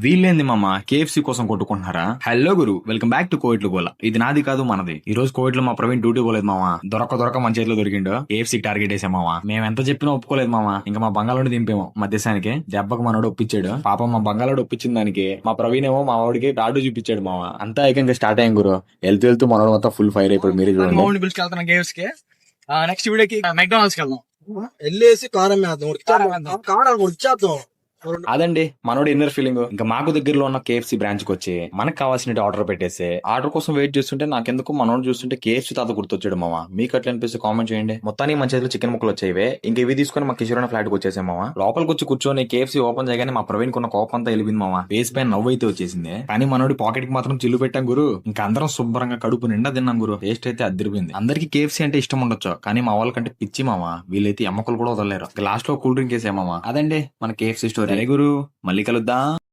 వీళ్ళేంది మామ కేఎఫ్సీ కోసం కొట్టుకుంటున్నారా? హలో గురు, వెల్కమ్ బ్యాక్ టు కోయిట్లు గోల. ఇది నాది కాదు మనది. ఈ రోజు కోయిట్లో మా ప్రవీణ్ డ్యూటీ పోలేదు మామ. దొరక మన చేతిలో దొరికిండు. కేఎఫ్సీ టార్గెట్ వేసాం మామ. మేము ఎంత చెప్పినా ఒప్పుకోలేదు మామ. ఇంకా మా బంగాళోని దింపేమో మధ్యస్థానికి. దెబ్బకు మనోడు ఒప్పించాడు. పాపం మా బంగాళోడు ఒప్పించిన దానికి మా ప్రవీణ్ ఏమో మా వాడికి డాడు చూపించాడు మామ. అంతా ఏకంగా స్టార్ట్ అయ్యాం గురు. వెళ్తూ మనోడు మొత్తం ఫుల్ ఫైర్ అయిపోయి మీరే చూడండి. మౌంట్ పిలుచుకెళ్తాను కేఎఫ్స్ కి. నెక్స్ట్ వీడియోకి మెక్డానల్డ్స్ కి వెళ్దాం. వెళ్ళేసి కారం ఇచ్చేద్దాం. అదండి మనోడు ఇన్నర్ ఫీలింగ్. ఇంకా మాకు దగ్గరలో ఉన్న కేఎఫ్సీ బ్రాంచ్ కి వచ్చి మనకు కావాల్సిన ఆర్డర్ పెట్టేసి ఆర్డర్ కోసం వెయిట్ చేస్తుంటే నాకెందుకు మనోడు చూస్తుంటే కేఎఫ్సీ తాత గుర్తొచ్చాడు మామ. మీకు అట్లా అనిపిస్తే కామెంట్ చేయండి. మొత్తానికి మన చేతిలో చికెన్ ముక్కలు వచ్చేవే. ఇంకా ఇవి తీసుకుని మా కిషోర్ ఫ్లాట్ కి వచ్చేసాం మామ. లోపలికి వచ్చి కూర్చొని కేఎఫ్సీ ఓపెన్ చేయగానే మా ప్రవీణ్ కొన్న కోపం అంతా వెళ్ళింది మామ. ఫేస్ పైన నవ్వు అయితే వచ్చేసింది. కానీ మనోడి పాకెట్ కి మాత్రం చిల్లు పెట్టాం గురు. ఇంకా అందరం శుభ్రంగా కడుపు నిండా తిన్నాం గురు. టేస్ట్ అయితే అదిరిపోయింది. అందరికి కేఎఫ్సీ అంటే ఇష్టం ఉండొచ్చు, కానీ మా వాళ్ళకంటే పిచ్చి మామ. వీళ్ళైతే ఎమ్మకలు కూడా వదలలేరు. లాస్ట్ లో కూల్ డ్రింక్ వేసే మామ. అదండి మన కేఎఫ్సీ స్టోరీ గురు. మళ్ళీ కలుద్దాం.